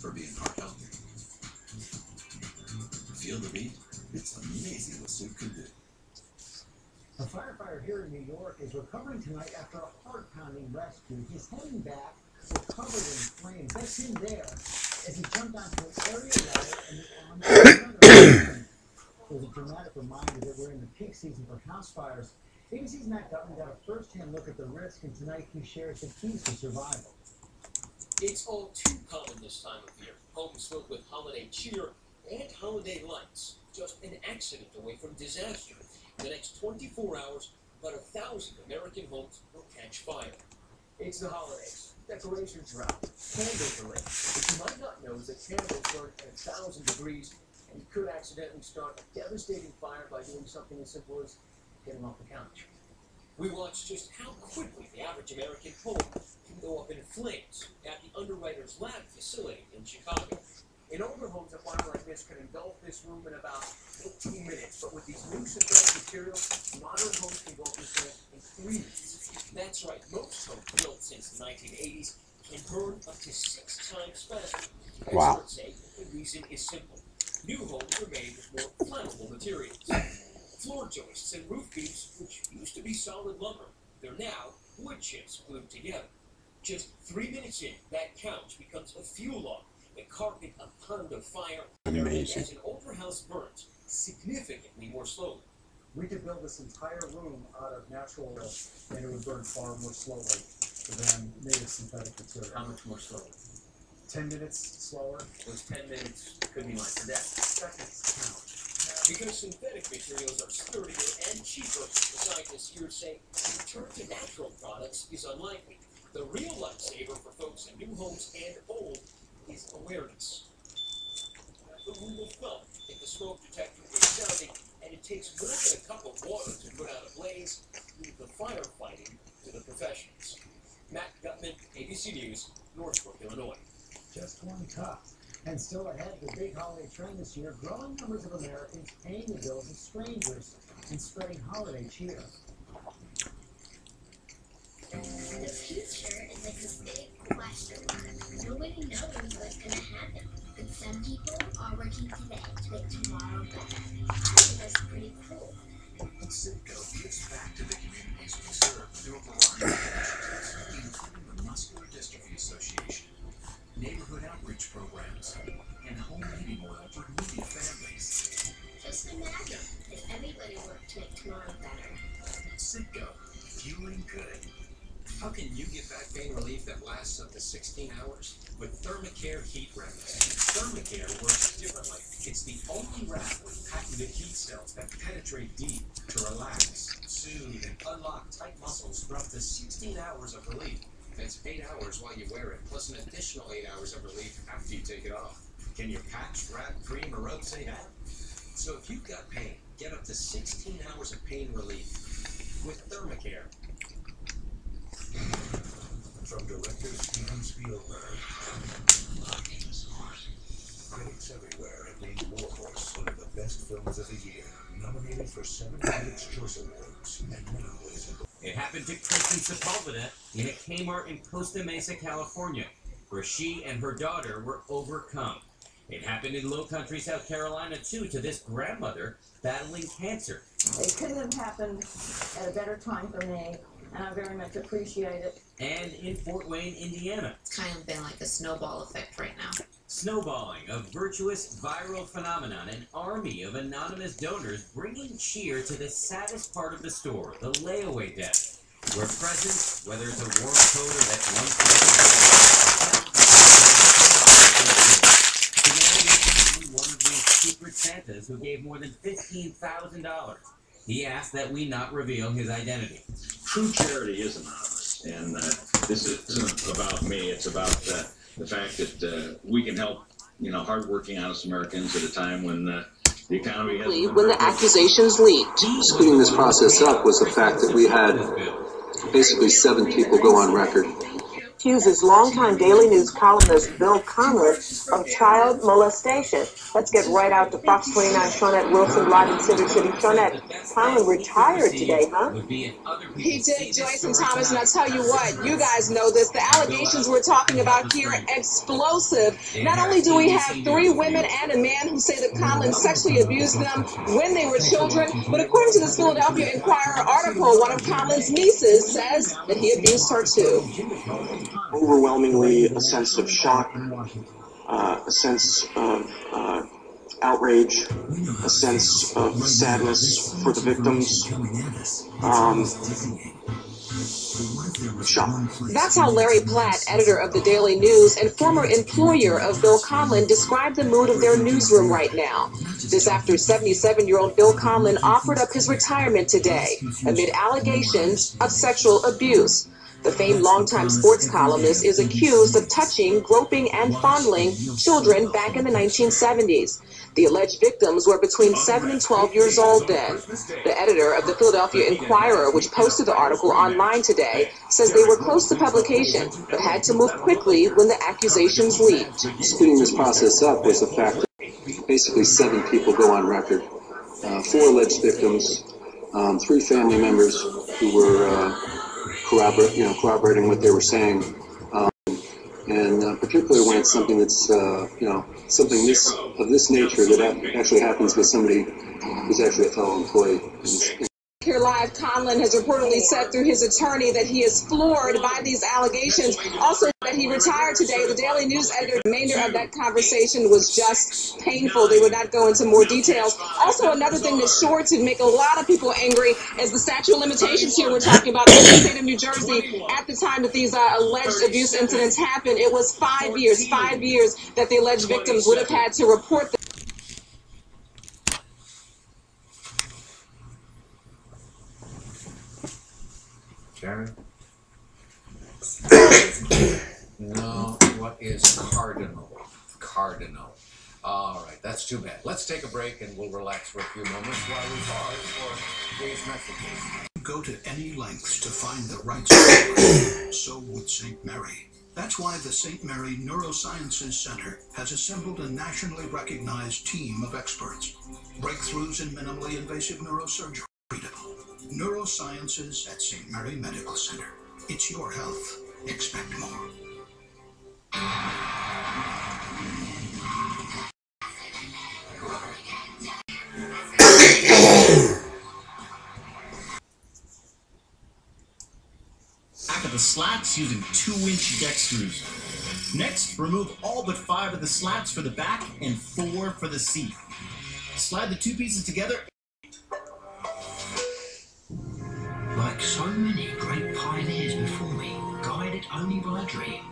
for being heart healthy. Feel the beat? It's amazing what soup can do. A firefighter here in New York is recovering tonight after a heart-pounding rescue. He's heading back, covered in flames. That's him there as he jumped onto an area ladder and on another. It was a dramatic reminder that we're in the peak season for house fires. ABC's Matt Gutman got a first-hand look at the risk, and tonight he shares the keys to survival. It's all too common this time of year. Homes filled with holiday cheer and holiday lights. Just an accident away from disaster. In the next 24 hours, about 1,000 American homes will catch fire. It's the holidays. Decorations are out. Candles are lit. What you might not know is that candles burn at 1,000 degrees, and you could accidentally start a devastating fire by doing something as simple as getting off the couch. We watched just how quickly the average American home can go up in flames at the Underwriters Lab facility in Chicago. In older homes, a fire like this can engulf this room in about 15 minutes, but with these new synthetic materials, modern homes can go up in flames in 3 minutes. That's right, most homes built since the 1980s can burn up to 6 times faster. Wow. Experts say the reason is simple. New homes are made with more flammable materials. Floor joists and roof beams, which used to be solid lumber, they're now wood chips glued together. Just 3 minutes in, that couch becomes a fuel log. The carpet a pond of fire. Amazing. As an older house burns significantly more slowly. We could build this entire room out of natural wood, and it would burn far more slowly than native synthetic material. How much more slowly? 10 minutes slower. Those 10 minutes could be life or death. Seconds count. Because synthetic materials are sturdier and cheaper, the scientists here say the return to natural products is unlikely. The real lifesaver for folks in new homes and old is awareness. The rule of thumb, if the smoke detector is sounding and it takes more than a cup of water to put out a blaze, leave the firefighting to the professionals. Matt Gutman, ABC News, Northbrook, Illinois. Just one cup. And still ahead, the big holiday trend this year, growing numbers of Americans paying the bills of strangers and spreading holiday cheer. The future is like a big question mark. Nobody knows what's going to happen. But some people are working today to make tomorrow better. I think that's pretty cool. Citgo gives back to the communities we serve through a variety of initiatives, including the Muscular Dystrophy Association, neighborhood outreach programs, and home heating oil for needy families. Just imagine if everybody worked to make tomorrow better. Citgo, fueling good. How can you get back pain relief that lasts up to 16 hours? With Thermacare Heat Wraps. Thermacare works differently. It's the only wrap with patented heat cells that penetrate deep to relax, soothe, and unlock tight muscles for up to 16 hours of relief. That's 8 hours while you wear it, plus an additional 8 hours of relief after you take it off. Can you patch, wrap, cream, or rub say that? So if you've got pain, get up to 16 hours of pain relief with Thermacare. From director Steven Spielberg. Critics everywhere have named War Horse one of the best films of the year, nominated for 7 Critics' Choice Awards, and now is It happened to Kristen Sepulveda in a Kmart in Costa Mesa, California, where she and her daughter were overcome. It happened in Low Country, South Carolina, too, to this grandmother battling cancer. It couldn't have happened at a better time for me, and I very much appreciate it. And in Fort Wayne, Indiana. It's kind of been like a snowball effect right now. Snowballing, a virtuous viral phenomenon, an army of anonymous donors bringing cheer to the saddest part of the store, the layaway desk, where presents, whether it's a warm coat or that one one of these secret Santas who gave more than $15,000. He asked that we not reveal his identity. True charity is anonymous, and this isn't about me. It's about the fact that we can help, hardworking, honest Americans at a time when the economy has... When the accusations leaked. Speeding this process up was the fact that we had basically 7 people go on record accuses longtime Daily News columnist Bill Conlon of child molestation. Let's get right out to Fox 29 Shawnette Wilson live in Civic City. Shawnette, Conlon retired today, huh? He did, Joyce and Thomas, and I'll tell you what, you guys know this. The allegations we're talking about here are explosive. Not only do we have 3 women and a man who say that Conlon sexually abused them when they were children, but according to this Philadelphia Inquirer article, one of Conlon's nieces says that he abused her too. Overwhelmingly a sense of shock, a sense of outrage, a sense of sadness for the victims. Shock. That's how Larry Platt, editor of the Daily News and former employer of Bill Conlon, described the mood of their newsroom right now. This after 77-year-old Bill Conlon offered up his retirement today amid allegations of sexual abuse. The famed longtime sports columnist is accused of touching, groping, and fondling children back in the 1970s. The alleged victims were between 7 and 12 years old then. The editor of the Philadelphia Inquirer, which posted the article online today, says they were close to publication, but had to move quickly when the accusations leaked. Speeding this process up was the fact that basically 7 people go on record. 4 alleged victims, 3 family members who were corroborating what they were saying, and particularly when it's something that's something of this nature that actually happens with somebody who's actually a fellow employee. Here live, Conlon has reportedly said through his attorney that he is floored by these allegations. Also, that he retired today. The Daily News editor, the remainder of that conversation was just painful. They would not go into more details. Also, another thing that's sure to make a lot of people angry is the statute of limitations here we're talking about in the state of New Jersey. At the time that these alleged abuse incidents happened, it was 5 years that the alleged victims would have had to report them. Sharon? No, what is cardinal? Cardinal. All right, that's too bad. Let's take a break and we'll relax for a few moments while we pause for today's messages. Go to any lengths to find the right support. So would St. Mary. That's why the St. Mary Neurosciences Center has assembled a nationally recognized team of experts. Breakthroughs in minimally invasive neurosurgery. Neurosciences at St. Mary Medical Center. It's your health. Expect more. Back of the slats using 2-inch deck screws. Next, remove all but 5 of the slats for the back and 4 for the seat. Slide the 2 pieces together. Like so many great pioneers before me, guided only by a dream,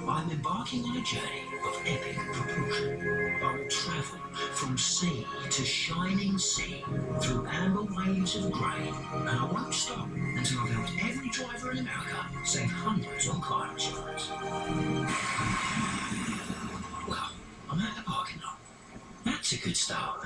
I'm embarking on a journey of epic proportion. I will travel from sea to shining sea, through amber waves of grey, and I won't stop until I've helped every driver in America save hundreds on car insurance. Well, I'm at the parking lot. That's a good start.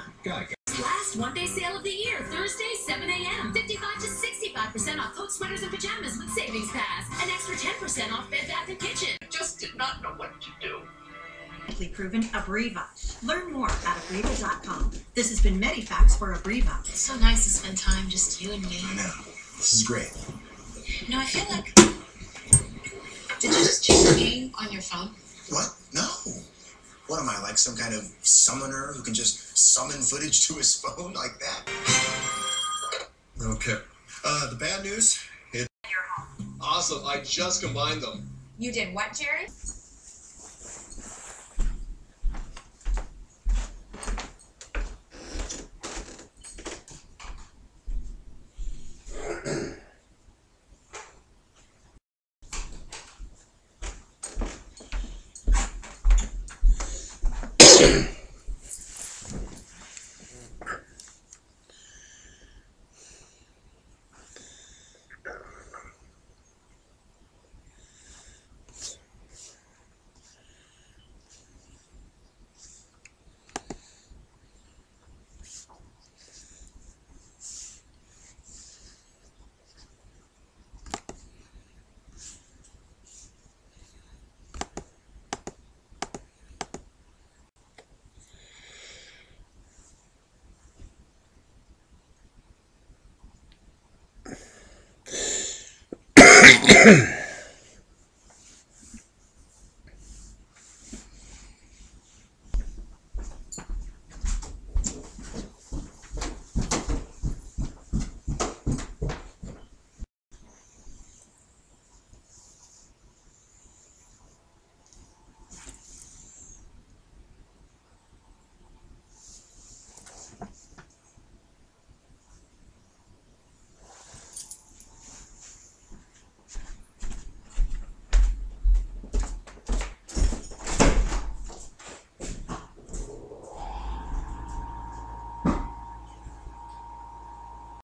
Last one-day sale of the year, Thursday, 7 a.m. 55 to 65% off coat sweaters and pajamas with Savings Pass. An extra 10% off Bed Bath & Kitchen. Just did not know what to do. Proven Abreva. Learn more at Abreva.com. This has been Medifax for Abreva. It's so nice to spend time just you and me. I know. This is great. No, I feel like... Did you just check the game on your phone? What? No. What am I, like some kind of summoner who can just summon footage to his phone like that? Okay. The bad news is... Awesome. I just combined them. You did what, Jerry?